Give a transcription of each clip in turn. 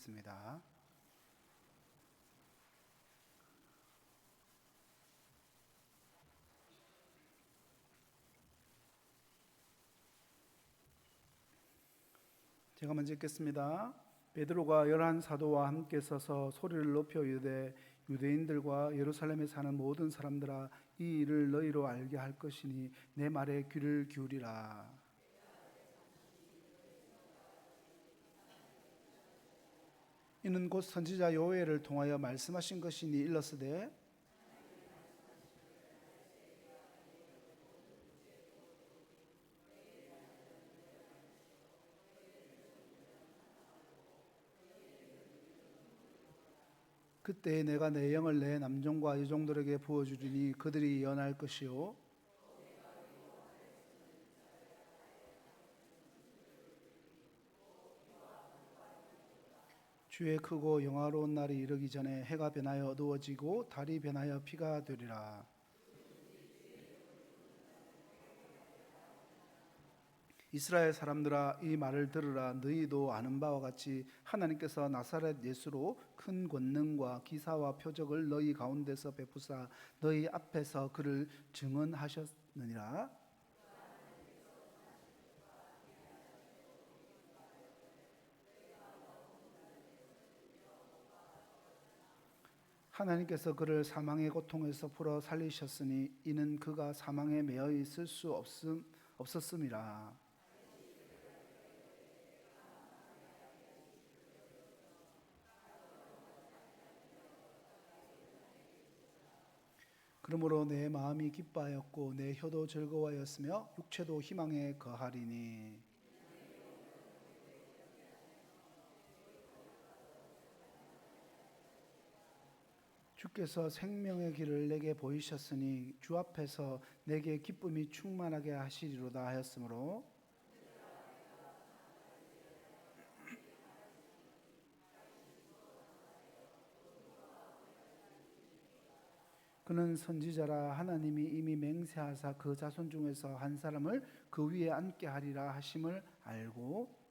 하겠습니다. 제가 먼저 읽겠습니다. 베드로가 11 사도와 함께 서서 소리를 높여 이르되 유대인들과 예루살렘에 사는 모든 사람들아, 이 일을 너희로 알게 할 것이니 내 말에 귀를 기울이라. 이는 곧 선지자 요엘을 통하여 말씀하신 것이니 일렀으되 그때 내가 내 영을 내 남종과 여종들에게 부어주리니 그들이 예언할 것이요 주의 크고 영화로운 날이 이르기 전에 해가 변하여 어두워지고 달이 변하여 피가 되리라. 이스라엘 사람들아, 이 말을 들으라. 너희도 아는 바와 같이 하나님께서 나사렛 예수로 큰 권능과 기사와 표적을 너희 가운데서 베푸사 너희 앞에서 그를 증언하셨느니라. 하나님께서 그를 사망의 고통에서 풀어 살리셨으니 이는 그가 사망에 매여 있을 수 없었음이라. 그러므로 내 마음이 기뻐하였고 내 혀도 즐거워하였으며 육체도 희망에 거하리니 주께서 생명의 길을 내게 보이셨으니 주 앞에서 내게 기쁨이 충만하게 하시리로다 하였으므로 그는 선지자라. 하나님이 이미 맹세하사 그 자손 중에서 한 사람을 그 위에 앉게 하리라 하심을 알고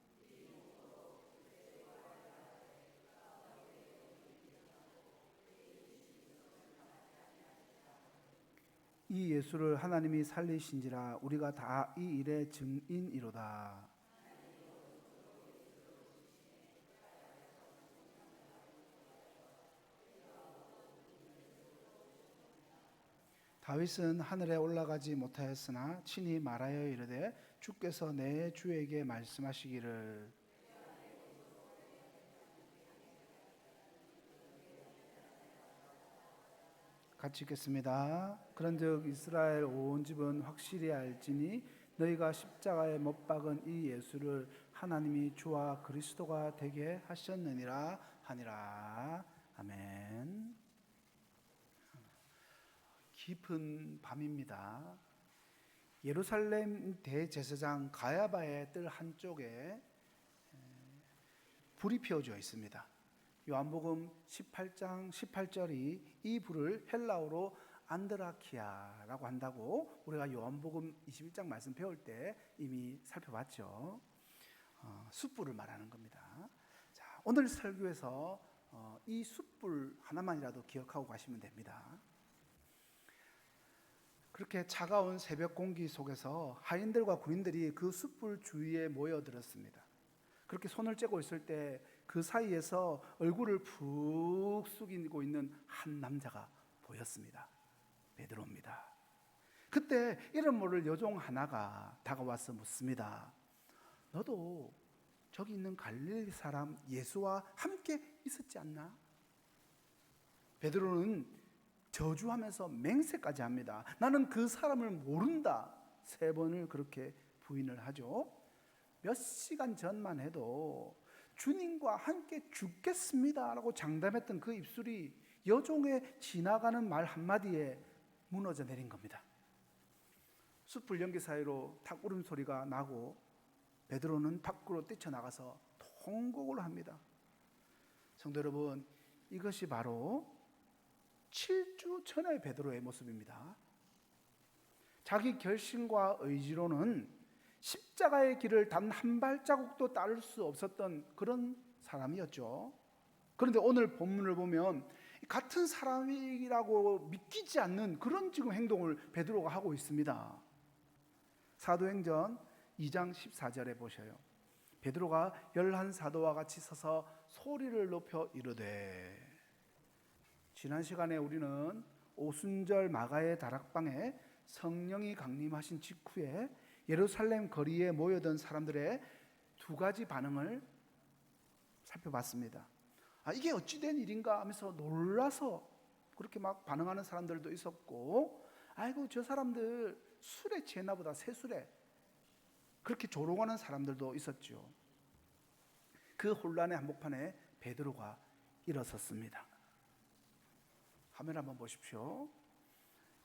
이 예수를 하나님이 살리신지라. 우리가 다 이 일의 증인이로다. 다윗은 하늘에 올라가지 못하였으나 친히 말하여 이르되 주께서 내 주에게 말씀하시기를 같이 읽겠습니다. 그런즉 이스라엘 온 집은 확실히 알지니 너희가 십자가에 못 박은 이 예수를 하나님이 주와 그리스도가 되게 하셨느니라 하니라. 아멘. 깊은 밤입니다. 예루살렘 대제사장 가야바의 뜰 한쪽에 불이 피워져 있습니다. 요한복음 18장 18절이 이 불을 헬라어로 안드라키아라고 한다고 우리가 요한복음 21장 말씀 배울 때 이미 살펴봤죠. 숯불을 말하는 겁니다. 자, 오늘 설교에서 이 숯불 하나만이라도 기억하고 가시면 됩니다. 그렇게 차가운 새벽 공기 속에서 하인들과 군인들이 그 숯불 주위에 모여들었습니다. 그렇게 손을 째고 있을 때 그 사이에서 얼굴을 푹 숙이고 있는 한 남자가 보였습니다. 베드로입니다. 그때 이름 모를 여종 하나가 다가와서 묻습니다. 너도 저기 있는 갈릴리 사람 예수와 함께 있었지 않나? 베드로는 저주하면서 맹세까지 합니다. 나는 그 사람을 모른다. 3번을 그렇게 부인을 하죠. 몇 시간 전만 해도 주님과 함께 죽겠습니다 라고 장담했던 그 입술이 여종의 지나가는 말 한마디에 무너져 내린 겁니다. 숯불 연기 사이로 탁 울음소리가 나고 베드로는 밖으로 뛰쳐나가서 통곡을 합니다. 성도 여러분, 이것이 바로 7주 전의 베드로의 모습입니다. 자기 결심과 의지로는 십자가의 길을 단 한 발자국도 따를 수 없었던 그런 사람이었죠. 그런데 오늘 본문을 보면 같은 사람이라고 믿기지 않는 그런 지금 행동을 베드로가 하고 있습니다. 사도행전 2장 14절에 보셔요. 베드로가 11사도와 같이 서서 소리를 높여 이르되. 지난 시간에 우리는 오순절 마가의 다락방에 성령이 강림하신 직후에 예루살렘 거리에 모여든 사람들의 두 가지 반응을 살펴봤습니다. 이게 어찌된 일인가 하면서 놀라서 그렇게 막 반응하는 사람들도 있었고, 아이고 저 사람들 술에 취했나 보다, 새술에, 그렇게 조롱하는 사람들도 있었죠. 그 혼란의 한복판에 베드로가 일어섰습니다. 화면 한번 보십시오.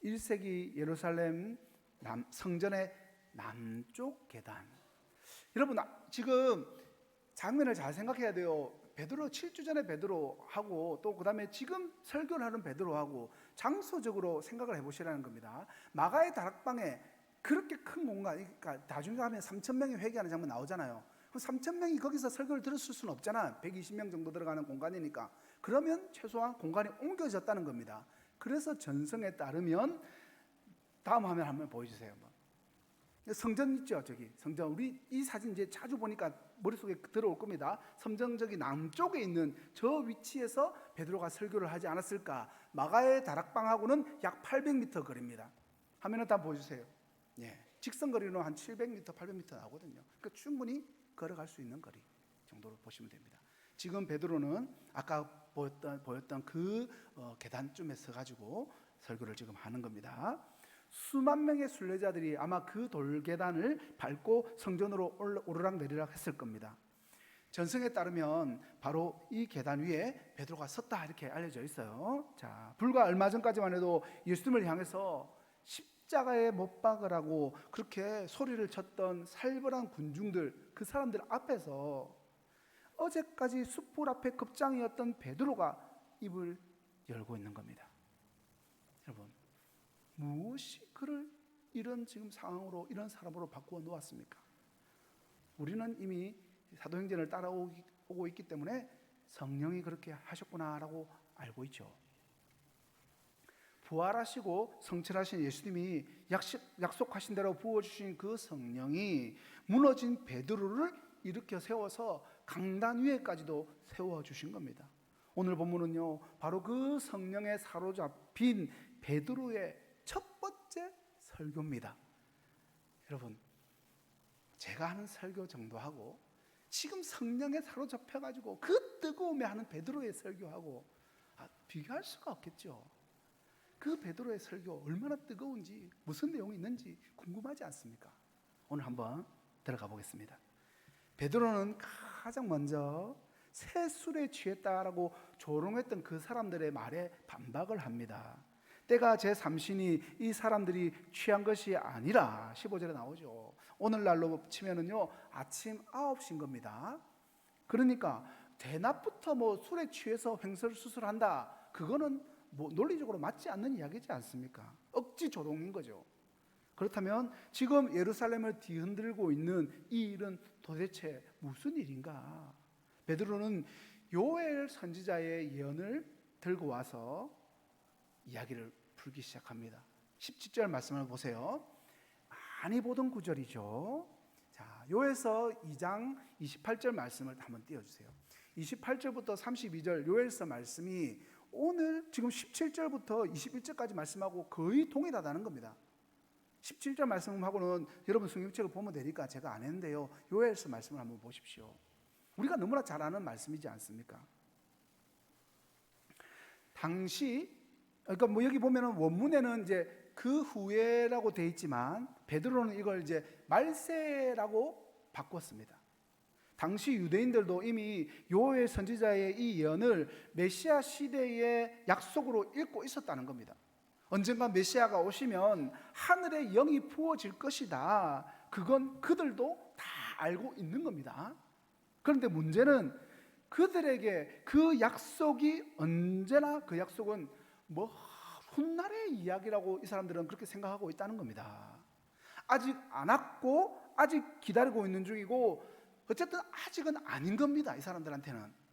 1세기 예루살렘 성전의 남쪽 계단. 여러분 지금 장면을 잘 생각해야 돼요. 베드로 7주 전에 베드로하고 또 그다음에 지금 설교를 하는 베드로하고 장소적으로 생각을 해보시라는 겁니다. 마가의 다락방에 그렇게 큰 공간, 그러니까 나중에 하면 3,000명이 회개하는 장면 나오잖아요. 그럼 3,000명이 거기서 설교를 들었을 수는 없잖아. 120명 정도 들어가는 공간이니까. 그러면 최소한 공간이 옮겨졌다는 겁니다. 그래서 전성에 따르면 다음 화면 한번 보여주세요. 성전 있죠, 저기 성전. 우리 이 사진 이제 자주 보니까 머릿속에 들어올 겁니다. 성전 저기 남쪽에 있는 저 위치에서 베드로가 설교를 하지 않았을까. 마가의 다락방하고는 약 800m 거리입니다. 화면을 다 보여주세요. 예, 직선 거리는 한 700m, 800m 나오거든요. 그러니까 충분히 걸어갈 수 있는 거리 정도로 보시면 됩니다. 지금 베드로는 아까 보였던 그 계단쯤에 서가지고 설교를 지금 하는 겁니다. 수만 명의 순례자들이 아마 그 돌계단을 밟고 성전으로 오르락 내리락 했을 겁니다. 전승에 따르면 바로 이 계단 위에 베드로가 섰다 이렇게 알려져 있어요. 자, 불과 얼마 전까지만 해도 예수님을 향해서 십자가에 못 박으라고 그렇게 소리를 쳤던 살벌한 군중들, 그 사람들 앞에서 어제까지 숯불 앞에 급장이었던 베드로가 입을 열고 있는 겁니다. 여러분, 무엇이 그를 이런 지금 상황으로, 이런 사람으로 바꾸어 놓았습니까? 우리는 이미 사도행전을 따라오고 있기 때문에 성령이 그렇게 하셨구나라고 알고 있죠. 부활하시고 성철하신 예수님이 약속하신 대로 부어주신 그 성령이 무너진 베드로를 일으켜 세워서 강단 위에까지도 세워주신 겁니다. 오늘 본문은요, 바로 그 성령에 사로잡힌 베드로의 첫 번째 설교입니다. 여러분, 제가 하는 설교 정도하고 지금 성령에 사로잡혀가지고 그 뜨거움에 하는 베드로의 설교하고 비교할 수가 없겠죠. 그 베드로의 설교 얼마나 뜨거운지, 무슨 내용이 있는지 궁금하지 않습니까? 오늘 한번 들어가 보겠습니다. 베드로는 가장 먼저 새술에 취했다라고 조롱했던 그 사람들의 말에 반박을 합니다. 때가 제3신이 이 사람들이 취한 것이 아니라 15절에 나오죠. 오늘날로 치면은요, 아침 9시인 겁니다. 그러니까 대낮부터 술에 취해서 횡설수설한다, 그거는 논리적으로 맞지 않는 이야기지 않습니까? 억지 조롱인 거죠. 그렇다면 지금 예루살렘을 뒤흔들고 있는 이 일은 도대체 무슨 일인가? 베드로는 요엘 선지자의 예언을 들고 와서 이야기를 풀기 시작합니다. 17절 말씀을 보세요. 많이 보던 구절이죠. 자, 요엘서 2장 28절 말씀을 한번 띄워주세요. 28절부터 32절 요엘서 말씀이 오늘 지금 17절부터 21절까지 말씀하고 거의 동일하다는 겁니다. 17절 말씀하고는 여러분 성경책을 보면 되니까 제가 안 했는데요, 요엘서 말씀을 한번 보십시오. 우리가 너무나 잘 아는 말씀이지 않습니까? 당시, 그러니까 여기 보면은 원문에는 이제 그 후에라고 되어 있지만 베드로는 이걸 이제 말세라고 바꿨습니다. 당시 유대인들도 이미 요엘 선지자의 이 예언을 메시아 시대의 약속으로 읽고 있었다는 겁니다. 언젠가 메시아가 오시면 하늘의 영이 부어질 것이다, 그건 그들도 다 알고 있는 겁니다. 그런데 문제는 그들에게 그 약속이 언제나 그 약속은 훗날의 이야기라고 이 사람들은 그렇게 생각하고 있다는 겁니다. 아직 안 왔고 아직 기다리고 있는 중이고 어쨌든 아직은 아닌 겁니다. 이 사람들한테는.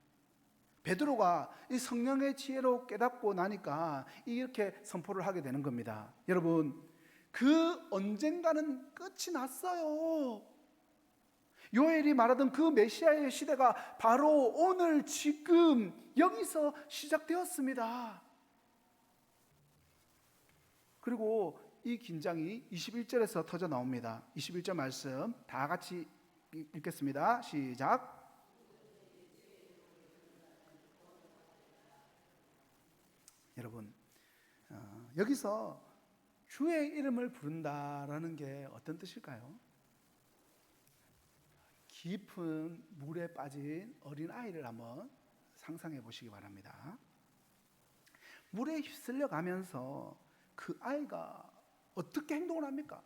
베드로가 이 성령의 지혜로 깨닫고 나니까 이렇게 선포를 하게 되는 겁니다. 여러분, 그 언젠가는 끝이 났어요. 요엘이 말하던 그 메시아의 시대가 바로 오늘 지금 여기서 시작되었습니다. 그리고 이 긴장이 21절에서 터져 나옵니다. 21절 말씀 다 같이 읽겠습니다. 시작. 여러분, 여기서 주의 이름을 부른다라는 게 어떤 뜻일까요? 깊은 물에 빠진 어린 아이를 한번 상상해 보시기 바랍니다. 물에 휩쓸려 가면서 그 아이가 어떻게 행동을 합니까?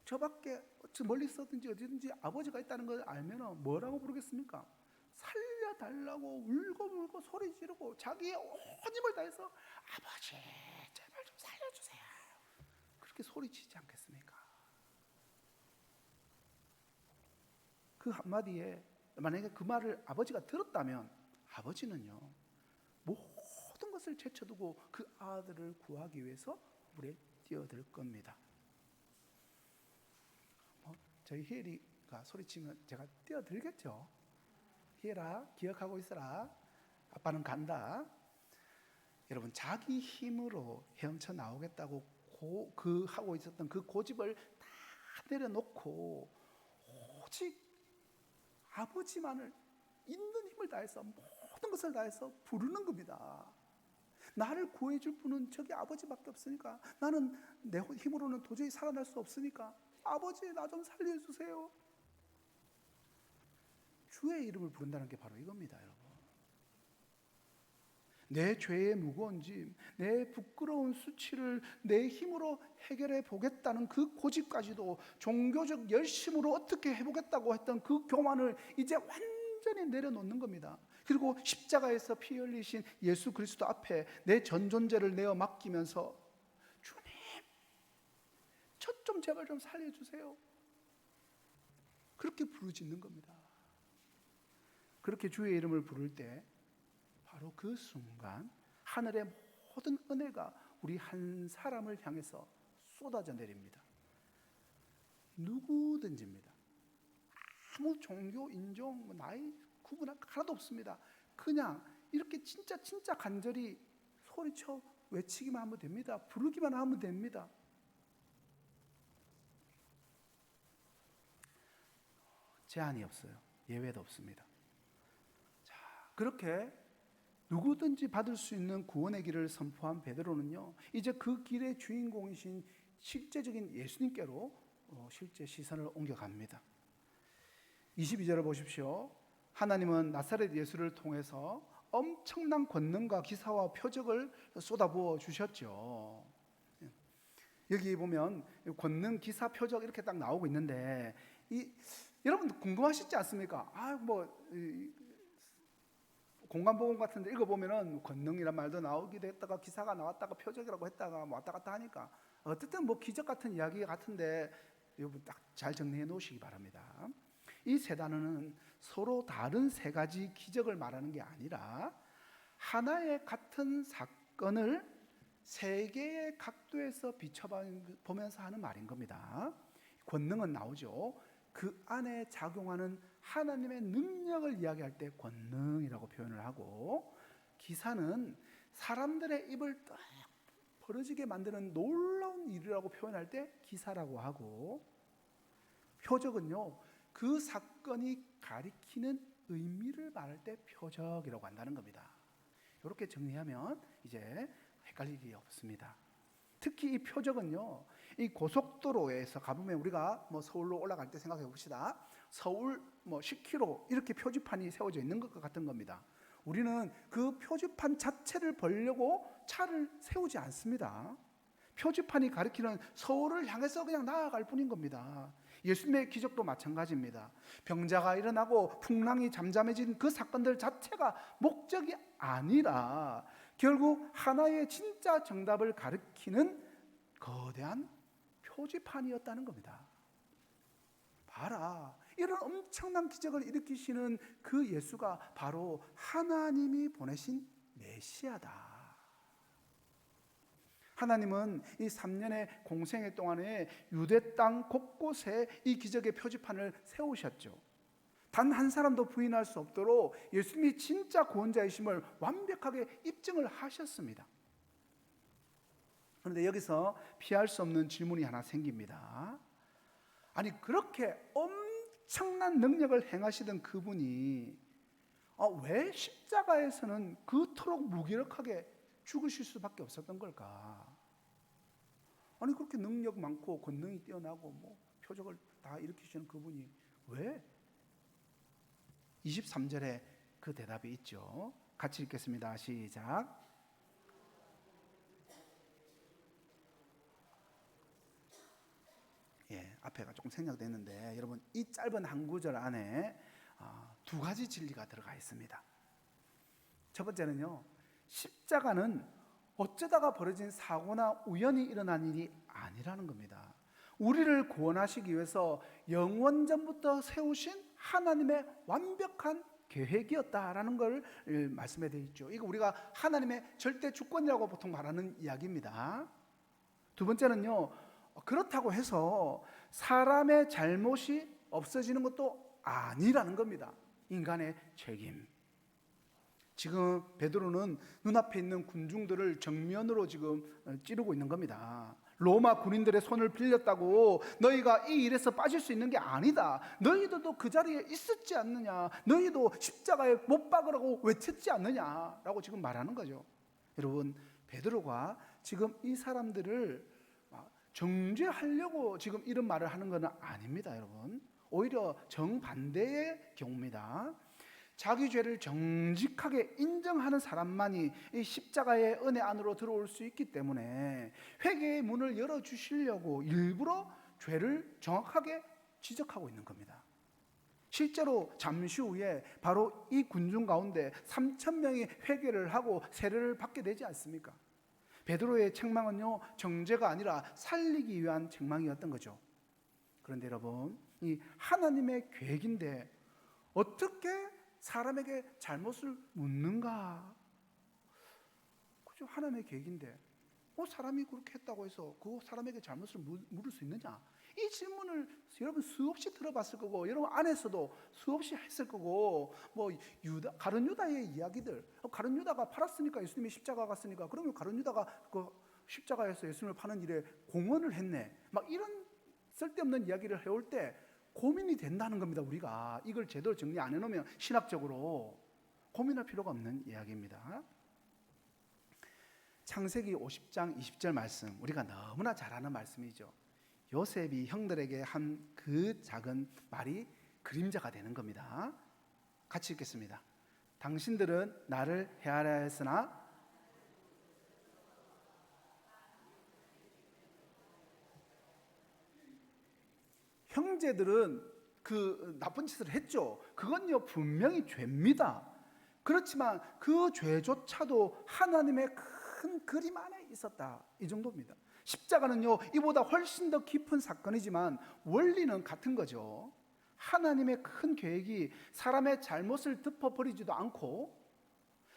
저 밖에 멀리 있었든지 어디든지 아버지가 있다는 걸 알면 뭐라고 부르겠습니까? 살려달라고 울고 소리 지르고 자기의 온 힘을 다해서 아버지 제발 좀 살려주세요, 그렇게 소리치지 않겠습니까? 그 한마디에 만약에 그 말을 아버지가 들었다면 아버지는요 모든 것을 제쳐두고 그 아들을 구하기 위해서 물에 뛰어들 겁니다. 저희 희엘이가 소리치면 제가 뛰어들겠죠. 희엘아 기억하고 있어라, 아빠는 간다. 여러분, 자기 힘으로 헤엄쳐 나오겠다고 그 하고 있었던 그 고집을 다 내려놓고 오직 아버지만을 있는 힘을 다해서 모든 것을 다해서 부르는 겁니다. 나를 구해줄 분은 저기 아버지밖에 없으니까, 나는 내 힘으로는 도저히 살아날 수 없으니까 아버지 나 좀 살려주세요. 주의 이름을 부른다는 게 바로 이겁니다. 여러분, 내 죄의 무거운 짐, 내 부끄러운 수치를 내 힘으로 해결해 보겠다는 그 고집까지도 종교적 열심으로 어떻게 해보겠다고 했던 그 교만을 이제 완전히 내려놓는 겁니다. 그리고 십자가에서 피 흘리신 예수 그리스도 앞에 내 전 존재를 내어 맡기면서 주님, 저 좀 제발 좀 살려주세요, 그렇게 부르짖는 겁니다. 그렇게 주의 이름을 부를 때 바로 그 순간 하늘의 모든 은혜가 우리 한 사람을 향해서 쏟아져 내립니다. 누구든지입니다. 아무 종교, 인종, 나이 구분 하나도 없습니다. 그냥 이렇게 진짜 간절히 소리쳐 외치기만 하면 됩니다. 부르기만 하면 됩니다. 제한이 없어요. 예외도 없습니다. 자, 그렇게 누구든지 받을 수 있는 구원의 길을 선포한 베드로는요, 이제 그 길의 주인공이신 실제적인 예수님께로 실제 시선을 옮겨갑니다. 22절을 보십시오. 하나님은 나사렛 예수를 통해서 엄청난 권능과 기사와 표적을 쏟아부어 주셨죠. 여기 보면 권능, 기사, 표적 이렇게 딱 나오고 있는데, 여러분 궁금하시지 않습니까? 공간복음 같은 데 읽어보면은 권능이란 말도 나오기도 했다가 기사가 나왔다가 표적이라고 했다가 왔다 갔다 하니까 어쨌든 기적 같은 이야기 같은데, 여러분 딱 잘 정리해 놓으시기 바랍니다. 이 세 단어는 서로 다른 세 가지 기적을 말하는 게 아니라 하나의 같은 사건을 세 개의 각도에서 비춰보면서 하는 말인 겁니다. 권능은 나오죠. 그 안에 작용하는 하나님의 능력을 이야기할 때 권능이라고 표현을 하고, 기사는 사람들의 입을 딱 벌어지게 만드는 놀라운 일이라고 표현할 때 기사라고 하고, 표적은요 그 사건이 가리키는 의미를 말할 때 표적이라고 한다는 겁니다. 이렇게 정리하면 이제 헷갈릴 일이 없습니다. 특히 이 표적은요, 이 고속도로에서 가보면 우리가 서울로 올라갈 때 생각해 봅시다. 서울 10km 이렇게 표지판이 세워져 있는 것 같은 겁니다. 우리는 그 표지판 자체를 보려고 차를 세우지 않습니다. 표지판이 가리키는 서울을 향해서 그냥 나아갈 뿐인 겁니다. 예수님의 기적도 마찬가지입니다. 병자가 일어나고 풍랑이 잠잠해진 그 사건들 자체가 목적이 아니라 결국 하나의 진짜 정답을 가리키는 거대한 표지판이었다는 겁니다. 봐라, 이런 엄청난 기적을 일으키시는 그 예수가 바로 하나님이 보내신 메시아다. 하나님은 이 3년의 공생애 동안에 유대 땅 곳곳에 이 기적의 표지판을 세우셨죠. 단 한 사람도 부인할 수 없도록 예수님이 진짜 구원자이심을 완벽하게 입증을 하셨습니다. 그런데 여기서 피할 수 없는 질문이 하나 생깁니다. 아니, 그렇게 엄청난 능력을 행하시던 그분이 왜 십자가에서는 그토록 무기력하게 죽으실 수밖에 없었던 걸까? 아니, 그렇게 능력 많고 권능이 뛰어나고 뭐 표적을 다 일으키시는 그분이 왜? 23절에 그 대답이 있죠. 같이 읽겠습니다. 시작. 앞에가 조금 생략됐는데 여러분, 이 짧은 한 구절 안에 두 가지 진리가 들어가 있습니다. 첫 번째는요, 십자가는 어쩌다가 벌어진 사고나 우연히 일어난 일이 아니라는 겁니다. 우리를 구원하시기 위해서 영원전부터 세우신 하나님의 완벽한 계획이었다라는 걸 말씀해 드려 있죠. 이거 우리가 하나님의 절대 주권이라고 보통 말하는 이야기입니다. 두 번째는요, 그렇다고 해서 사람의 잘못이 없어지는 것도 아니라는 겁니다. 인간의 책임. 지금 베드로는 눈앞에 있는 군중들을 정면으로 지금 찌르고 있는 겁니다. 로마 군인들의 손을 빌렸다고 너희가 이 일에서 빠질 수 있는 게 아니다. 너희들도 그 자리에 있었지 않느냐. 너희도 십자가에 못 박으라고 외쳤지 않느냐라고 지금 말하는 거죠. 여러분, 베드로가 지금 이 사람들을 정죄하려고 지금 이런 말을 하는 건 아닙니다, 여러분. 오히려 정반대의 경우입니다. 자기 죄를 정직하게 인정하는 사람만이 이 십자가의 은혜 안으로 들어올 수 있기 때문에 회개의 문을 열어주시려고 일부러 죄를 정확하게 지적하고 있는 겁니다. 실제로 잠시 후에 바로 이 군중 가운데 3,000명이 회개를 하고 세례를 받게 되지 않습니까? 베드로의 책망은요, 정죄가 아니라 살리기 위한 책망이었던 거죠. 그런데 여러분, 이 하나님의 계획인데 어떻게 사람에게 잘못을 묻는가? 그죠? 하나님의 계획인데 사람이 그렇게 했다고 해서 그 사람에게 잘못을 물을 수 있느냐? 이 질문을 여러분 수없이 들어봤을 거고, 여러분 안에서도 수없이 했을 거고, 뭐 가룟 유다의 이야기들, 가룟 유다가 팔았으니까 예수님이 십자가 갔으니까 그러면 가룟 유다가 그 십자가에서 예수님을 파는 일에 공헌을 했네, 막 이런 쓸데없는 이야기를 해올 때 고민이 된다는 겁니다. 우리가 이걸 제대로 정리 안 해놓으면 신학적으로 고민할 필요가 없는 이야기입니다. 창세기 50장 20절 말씀, 우리가 너무나 잘 아는 말씀이죠. 요셉이 형들에게 한 그 작은 말이 그림자가 되는 겁니다. 같이 읽겠습니다. 당신들은 나를 헤아려 했으나 형제들은 그 나쁜 짓을 했죠. 그건요 분명히 죄입니다. 그렇지만 그 죄조차도 하나님의 큰 그림 안에 있었다, 이 정도입니다. 십자가는요 이보다 훨씬 더 깊은 사건이지만 원리는 같은 거죠. 하나님의 큰 계획이 사람의 잘못을 덮어버리지도 않고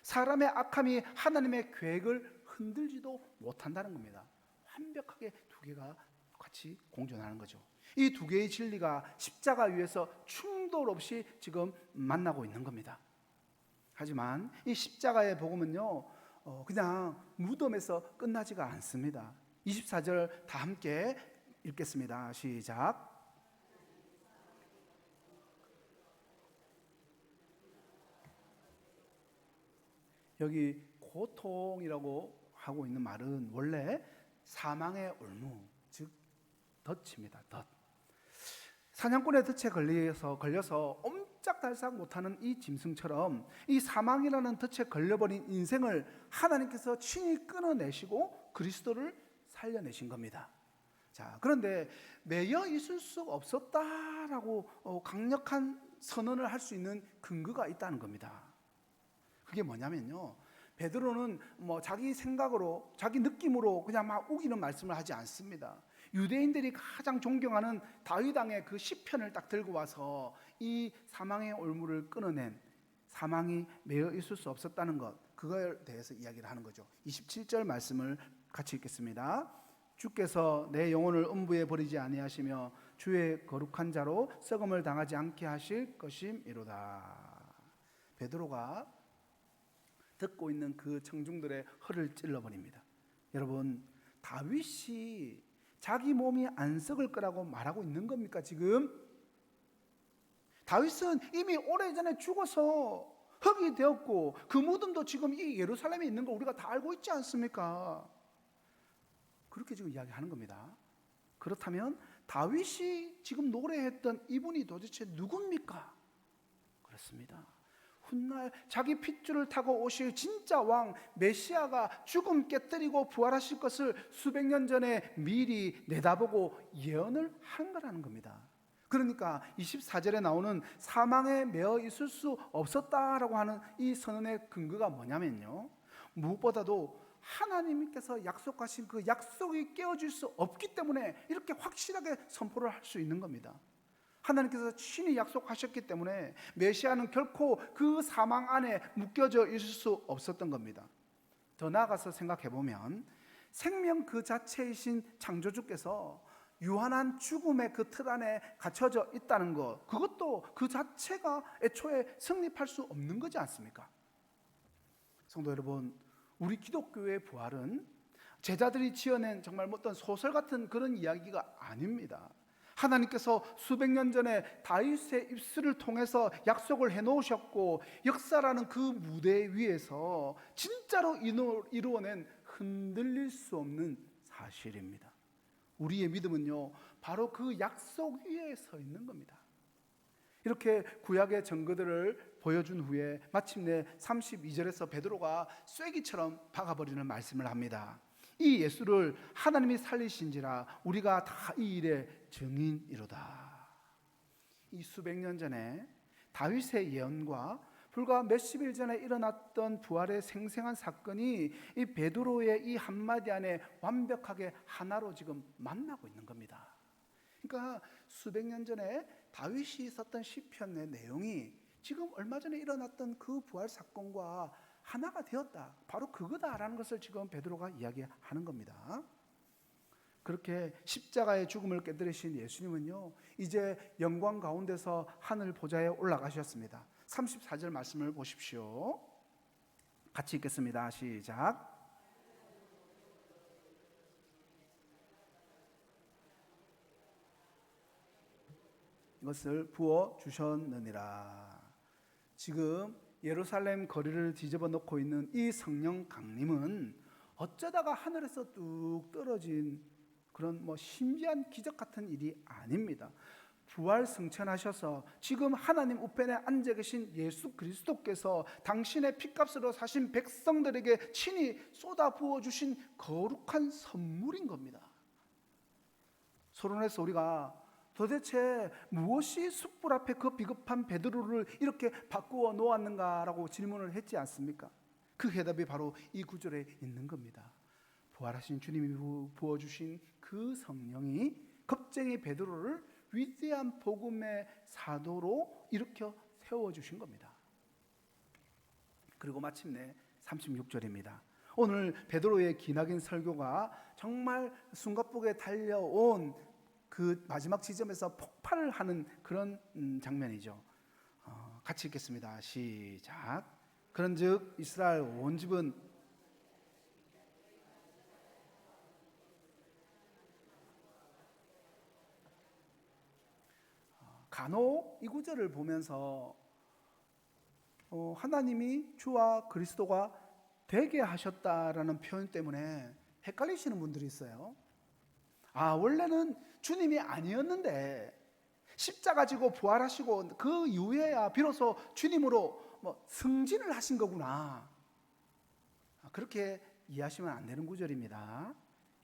사람의 악함이 하나님의 계획을 흔들지도 못한다는 겁니다. 완벽하게 두 개가 같이 공존하는 거죠. 이 두 개의 진리가 십자가 위에서 충돌 없이 지금 만나고 있는 겁니다. 하지만 이 십자가의 복음은요 그냥 무덤에서 끝나지가 않습니다. 24절 다 함께 읽겠습니다. 시작. 여기 고통이라고 하고 있는 말은 원래 사망의 올무, 즉 덫입니다. 덫. 사냥꾼의 덫에 걸려서 옴짝달싹 못하는 이 짐승처럼 이 사망이라는 덫에 걸려버린 인생을 하나님께서 친히 끊어내시고 그리스도를 살려내신 겁니다. 자, 그런데 매여 있을 수 없었다라고 강력한 선언을 할 수 있는 근거가 있다는 겁니다. 그게 뭐냐면요, 베드로는 자기 생각으로 자기 느낌으로 그냥 막 우기는 말씀을 하지 않습니다. 유대인들이 가장 존경하는 다윗 왕의 그 시편을 딱 들고 와서 이 사망의 올무를 끊어낸, 사망이 매여 있을 수 없었다는 것, 그거에 대해서 이야기를 하는 거죠. 27절 말씀을 같이 읽겠습니다. 주께서 내 영혼을 음부에 버리지 아니하시며 주의 거룩한 자로 썩음을 당하지 않게 하실 것임이로다. 베드로가 듣고 있는 그 청중들의 허를 찔러버립니다. 여러분, 다윗이 자기 몸이 안 썩을 거라고 말하고 있는 겁니까 지금? 다윗은 이미 오래전에 죽어서 흙이 되었고 그 무덤도 지금 이 예루살렘에 있는 거 우리가 다 알고 있지 않습니까? 그렇게 지금 이야기하는 겁니다. 그렇다면 다윗이 지금 노래했던 이분이 도대체 누굽니까? 그렇습니다. 훗날 자기 핏줄을 타고 오실 진짜 왕 메시아가 죽음 깨뜨리고 부활하실 것을 수백 년 전에 미리 내다보고 예언을 한 거라는 겁니다. 그러니까 24절에 나오는 사망에 매어 있을 수 없었다라고 하는 이 선언의 근거가 뭐냐면요, 무엇보다도 하나님께서 약속하신 그 약속이 깨어질 수 없기 때문에 이렇게 확실하게 선포를 할 수 있는 겁니다. 하나님께서 친히 약속하셨기 때문에 메시아는 결코 그 사망 안에 묶여져 있을 수 없었던 겁니다. 더 나아가서 생각해 보면 생명 그 자체이신 창조주께서 유한한 죽음의 그 틀 안에 갇혀져 있다는 것, 그것도 그 자체가 애초에 성립할 수 없는 거지 않습니까? 성도 여러분, 우리 기독교의 부활은 제자들이 지어낸 정말 어떤 소설 같은 그런 이야기가 아닙니다. 하나님께서 수백 년 전에 다윗의 입술을 통해서 약속을 해놓으셨고 역사라는 그 무대 위에서 진짜로 이루어낸 흔들릴 수 없는 사실입니다. 우리의 믿음은요, 바로 그 약속 위에 서 있는 겁니다. 이렇게 구약의 증거들을 보여준 후에 마침내 32절에서 베드로가 쐐기처럼 박아버리는 말씀을 합니다. 이 예수를 하나님이 살리신지라 우리가 다 이 일의 증인이로다. 이 수백 년 전에 다윗의 예언과 불과 몇십 일 전에 일어났던 부활의 생생한 사건이 이 베드로의 이 한마디 안에 완벽하게 하나로 지금 만나고 있는 겁니다. 그러니까 수백 년 전에 다윗이 썼던 시편의 내용이 지금 얼마 전에 일어났던 그 부활 사건과 하나가 되었다, 바로 그거다라는 것을 지금 베드로가 이야기하는 겁니다. 그렇게 십자가의 죽음을 깨뜨리신 예수님은요, 이제 영광 가운데서 하늘 보좌에 올라가셨습니다. 34절 말씀을 보십시오. 같이 읽겠습니다. 시작. 이것을 부어 주셨느니라. 지금 예루살렘 거리를 뒤집어 놓고 있는 이 성령 강림은 어쩌다가 하늘에서 뚝 떨어진 그런 신비한 기적 같은 일이 아닙니다. 부활 승천하셔서 지금 하나님 우편에 앉아 계신 예수 그리스도께서 당신의 핏값으로 사신 백성들에게 친히 쏟아 부어 주신 거룩한 선물인 겁니다. 서론에서 우리가 도대체 무엇이 숯불 앞에 그 비겁한 베드로를 이렇게 바꾸어 놓았는가라고 질문을 했지 않습니까? 그 해답이 바로 이 구절에 있는 겁니다. 부활하신 주님이 부어주신 그 성령이 겁쟁이 베드로를 위대한 복음의 사도로 일으켜 세워주신 겁니다. 그리고 마침내 36절입니다. 오늘 베드로의 기나긴 설교가 정말 숨가쁘게 달려온 그 마지막 지점에서 폭발을 하는 그런 장면이죠. 같이 읽겠습니다. 시작. 그런즉 이스라엘 온 집은 간혹 이 구절을 보면서 하나님이 주와 그리스도가 되게 하셨다라는 표현 때문에 헷갈리시는 분들이 있어요. 원래는 주님이 아니었는데 십자가 지고 부활하시고 그 이후에야 비로소 주님으로 승진을 하신 거구나. 그렇게 이해하시면 안 되는 구절입니다.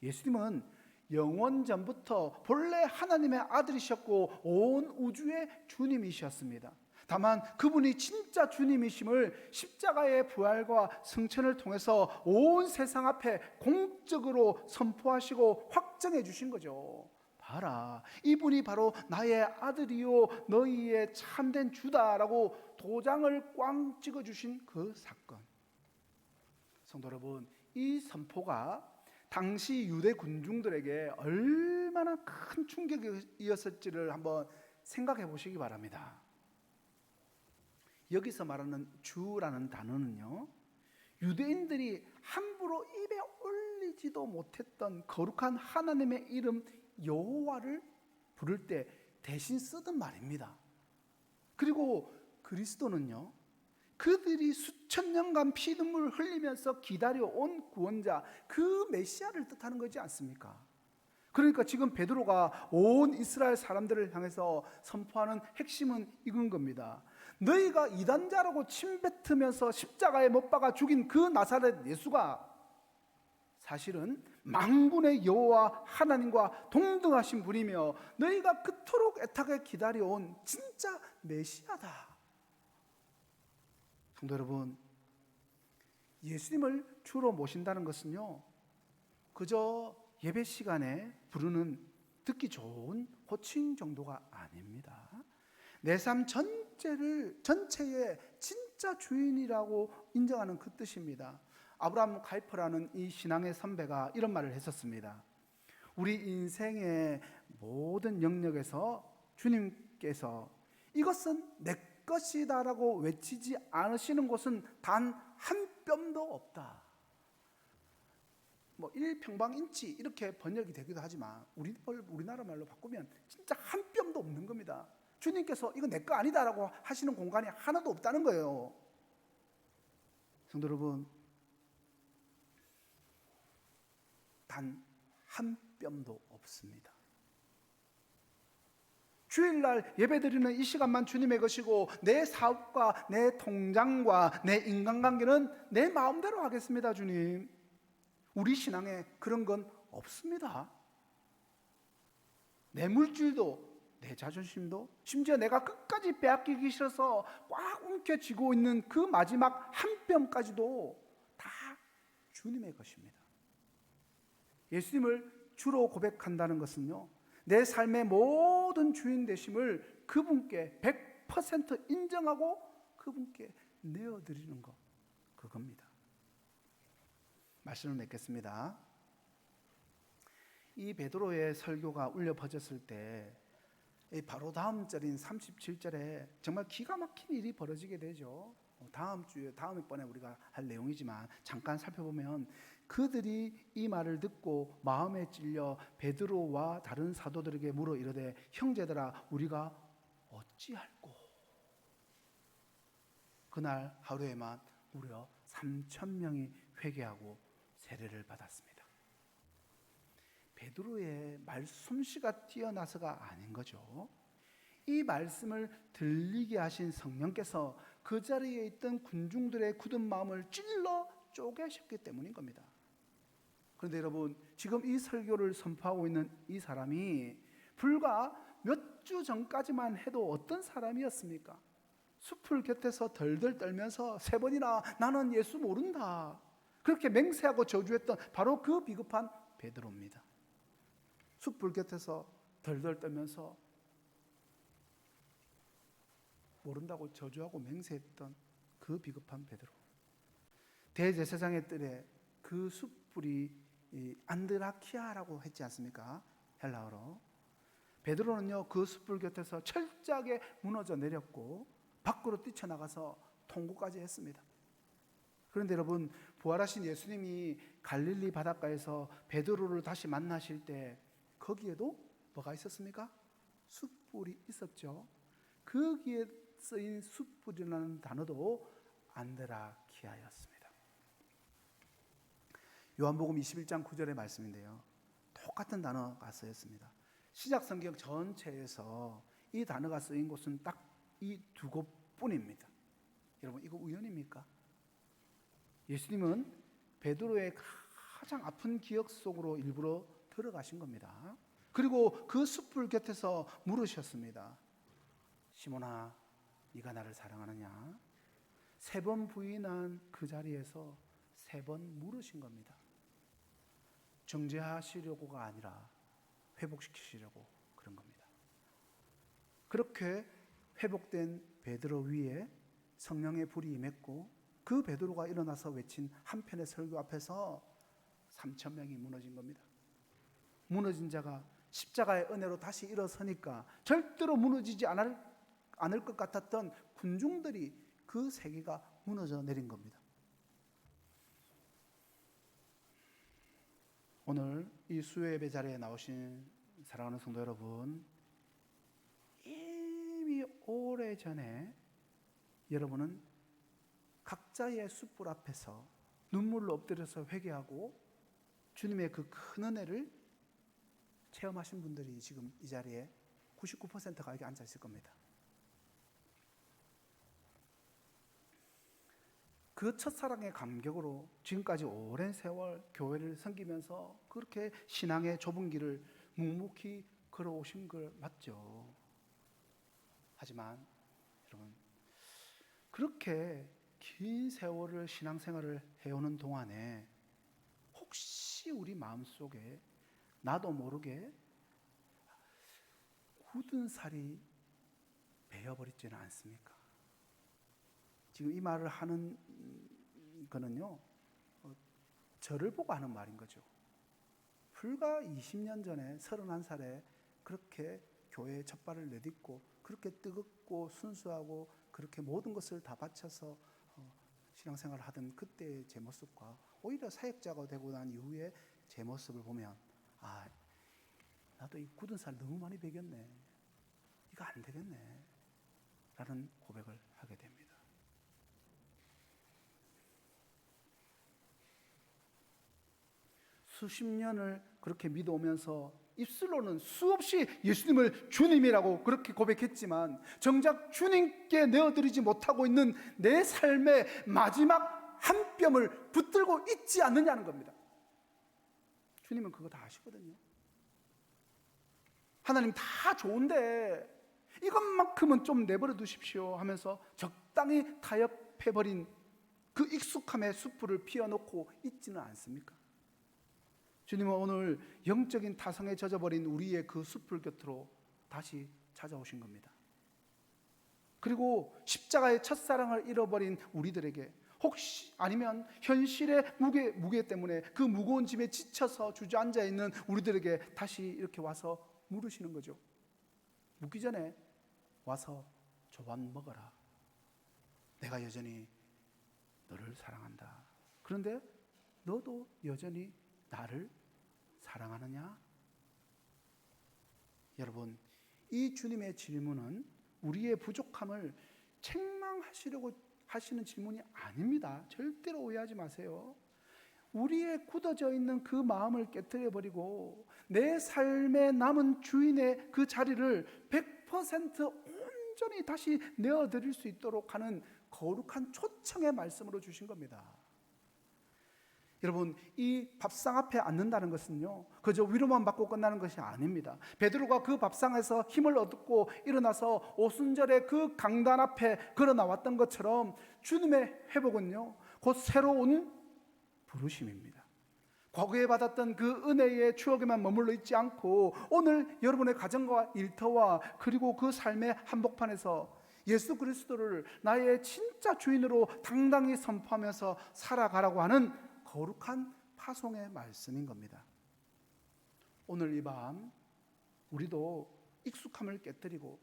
예수님은 영원 전부터 본래 하나님의 아들이셨고 온 우주의 주님이셨습니다. 다만 그분이 진짜 주님이심을 십자가의 부활과 승천을 통해서 온 세상 앞에 공적으로 선포하시고 확정해 주신 거죠. 봐라, 이분이 바로 나의 아들이요 너희의 참된 주다라고 도장을 꽝 찍어 주신 그 사건. 성도 여러분, 이 선포가 당시 유대 군중들에게 얼마나 큰 충격이었을지를 한번 생각해 보시기 바랍니다. 여기서 말하는 주라는 단어는요, 유대인들이 함부로 입에 올리지도 못했던 거룩한 하나님의 이름 여호와를 부를 때 대신 쓰던 말입니다. 그리고 그리스도는요, 그들이 수천 년간 피눈물을 흘리면서 기다려온 구원자, 그 메시아를 뜻하는 거지 않습니까? 그러니까 지금 베드로가 온 이스라엘 사람들을 향해서 선포하는 핵심은 이건 겁니다. 너희가 이단자라고 침뱉으면서 십자가에 못 박아 죽인 그 나사렛 예수가 사실은 만군의 여호와 하나님과 동등하신 분이며 너희가 그토록 애타게 기다려온 진짜 메시아다. 성도 여러분, 예수님을 주로 모신다는 것은요, 그저 예배 시간에 부르는 듣기 좋은 호칭 정도가 아닙니다. 내 삶 전체의 진짜 주인이라고 인정하는 그 뜻입니다. 아브라함 카이퍼라는 이 신앙의 선배가 이런 말을 했었습니다. 우리 인생의 모든 영역에서 주님께서 이것은 내 것이다라고 외치지 않으시는 곳은 단 한 뼘도 없다. 1평방인치 이렇게 번역이 되기도 하지만 우리나라 말로 바꾸면 진짜 한 뼘도 없는 겁니다. 주님께서 이거 내 거 아니다라고 하시는 공간이 하나도 없다는 거예요. 성도 여러분, 단 한 뼘도 없습니다. 주일날 예배드리는 이 시간만 주님의 것이고 내 사업과 내 통장과 내 인간관계는 내 마음대로 하겠습니다. 주님, 우리 신앙에 그런 건 없습니다. 내 물질도 내 자존심도 심지어 내가 끝까지 빼앗기기 싫어서 꽉 움켜쥐고 있는 그 마지막 한 뼘까지도 다 주님의 것입니다. 예수님을 주로 고백한다는 것은요, 내 삶의 모든 주인 되심을 그분께 100% 인정하고 그분께 내어드리는 것, 그겁니다. 말씀을 맺겠습니다. 이 베드로의 설교가 울려 퍼졌을 때 바로 다음 절인 37절에 정말 기가 막힌 일이 벌어지게 되죠. 다음 번에 우리가 할 내용이지만 잠깐 살펴보면 그들이 이 말을 듣고 마음에 찔려 베드로와 다른 사도들에게 물어 이르되 형제들아 우리가 어찌할꼬. 그날 하루에만 무려 3,000명이 회개하고 세례를 받았습니다. 베드로의 말솜씨가 뛰어나서가 아닌 거죠. 이 말씀을 들리게 하신 성령께서 그 자리에 있던 군중들의 굳은 마음을 찔러 쪼개셨기 때문인 겁니다. 그런데 여러분, 지금 이 설교를 선포하고 있는 이 사람이 불과 몇 주 전까지만 해도 어떤 사람이었습니까? 숲을 곁에서 덜덜 떨면서 3번이나 나는 예수 모른다 그렇게 맹세하고 저주했던 바로 그 비겁한 베드로입니다. 숲을 곁에서 덜덜 떨면서 모른다고 저주하고 맹세했던 그 비겁한 베드로. 대제사장의 뜰에 그 숯불이 안드라키아라고 했지 않습니까? 헬라어로. 베드로는요, 그 숯불 곁에서 철저하게 무너져 내렸고 밖으로 뛰쳐나가서 통곡까지 했습니다. 그런데 여러분, 부활하신 예수님이 갈릴리 바닷가에서 베드로를 다시 만나실 때 거기에도 뭐가 있었습니까? 숯불이 있었죠. 거기에 쓰인 숯불이라는 단어도 안드라키아였습니다. 요한복음 21장 9절의 말씀인데요, 똑같은 단어가 쓰였습니다. 시작 성경 전체에서 이 단어가 쓰인 곳은 딱 이 2곳뿐입니다. 여러분, 이거 우연입니까? 예수님은 베드로의 가장 아픈 기억 속으로 일부러 들어가신 겁니다. 그리고 그 숯불 곁에서 물으셨습니다. 시몬아, 네가 나를 사랑하느냐? 3번 부인한 그 자리에서 3번 물으신 겁니다. 정죄하시려고가 아니라 회복시키시려고 그런 겁니다. 그렇게 회복된 베드로 위에 성령의 불이 임했고, 그 베드로가 일어나서 외친 한편의 설교 앞에서 3,000명이 무너진 겁니다. 무너진 자가 십자가의 은혜로 다시 일어서니까 절대로 무너지지 않을 것 같았던 군중들이 그 세계가 무너져 내린 겁니다. 오늘 이 수요 예배 자리에 나오신 사랑하는 성도 여러분, 이미 오래전에 여러분은 각자의 숯불 앞에서 눈물로 엎드려서 회개하고 주님의 그 큰 은혜를 체험하신 분들이 지금 이 자리에 99%가 여기 앉아 있을 겁니다. 그 첫사랑의 감격으로 지금까지 오랜 세월 교회를 섬기면서 그렇게 신앙의 좁은 길을 묵묵히 걸어오신 걸 맞죠. 하지만 여러분, 그렇게 긴 세월을 신앙생활을 해오는 동안에 혹시 우리 마음속에 나도 모르게 굳은 살이 배어버리지는 않습니까? 지금 이 말을 하는 거는요, 저를 보고 하는 말인 거죠. 불과 20년 전에 31살에 그렇게 교회에 첫 발을 내딛고 그렇게 뜨겁고 순수하고 그렇게 모든 것을 다 바쳐서 신앙생활을 하던 그때의 제 모습과 오히려 사역자가 되고 난 이후에 제 모습을 보면, 아, 나도 이 굳은 살 너무 많이 배겼네, 이거 안 되겠네 라는 고백을 하게 됩니다. 수십 년을 그렇게 믿어오면서 입술로는 수없이 예수님을 주님이라고 그렇게 고백했지만 정작 주님께 내어드리지 못하고 있는 내 삶의 마지막 한 뼘을 붙들고 있지 않느냐는 겁니다. 주님은 그거 다 아시거든요. 하나님 다 좋은데 이것만큼은 좀 내버려 두십시오 하면서 적당히 타협해버린 그 익숙함의 숯불을 피워놓고 있지는 않습니까? 주님은 오늘 영적인 타성에 젖어버린 우리의 그 숯불 곁으로 다시 찾아오신 겁니다. 그리고 십자가의 첫사랑을 잃어버린 우리들에게, 혹시 아니면 현실의 무게 때문에 그 무거운 짐에 지쳐서 주저앉아 있는 우리들에게 다시 이렇게 와서 물으시는 거죠. 묻기 전에 와서 조반 먹어라. 내가 여전히 너를 사랑한다. 그런데 너도 여전히 나를 사랑하느냐? 여러분, 이 주님의 질문은 우리의 부족함을 책망하시려고 하시는 질문이 아닙니다. 절대로 오해하지 마세요. 우리의 굳어져 있는 그 마음을 깨트려버리고 내 삶에 남은 주인의 그 자리를 100% 온전히 다시 내어드릴 수 있도록 하는 거룩한 초청의 말씀으로 주신 겁니다. 여러분, 이 밥상 앞에 앉는다는 것은요, 그저 위로만 받고 끝나는 것이 아닙니다. 베드로가 그 밥상에서 힘을 얻고 일어나서 오순절에 그 강단 앞에 걸어 나왔던 것처럼 주님의 회복은요, 곧 새로운 부르심입니다. 과거에 받았던 그 은혜의 추억에만 머물러 있지 않고 오늘 여러분의 가정과 일터와 그리고 그 삶의 한복판에서 예수 그리스도를 나의 진짜 주인으로 당당히 선포하면서 살아가라고 하는 거룩한 파송의 말씀인 겁니다. 오늘 이 밤 우리도 익숙함을 깨뜨리고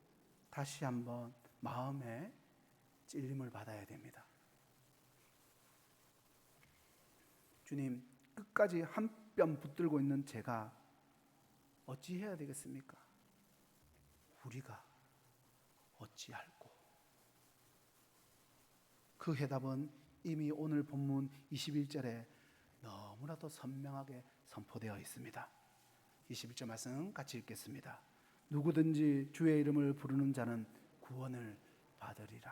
다시 한번 마음의 찔림을 받아야 됩니다. 주님, 끝까지 한 뼘 붙들고 있는 제가 어찌해야 되겠습니까? 우리가 어찌할꼬? 그 해답은 이미 오늘 본문 21절에 너무나도 선명하게 선포되어 있습니다. 21절 말씀 같이 읽겠습니다. 누구든지 주의 이름을 부르는 자는 구원을 받으리라.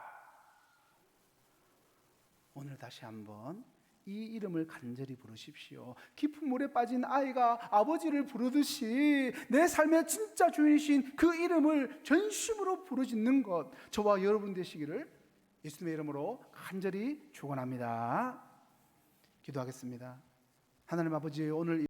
오늘 다시 한번 이 이름을 간절히 부르십시오. 깊은 물에 빠진 아이가 아버지를 부르듯이 내 삶의 진짜 주인이신 그 이름을 전심으로 부르짖는 것, 저와 여러분 되시기를 예수님의 이름으로 간절히 축원합니다. 기도하겠습니다. 하나님 아버지, 오늘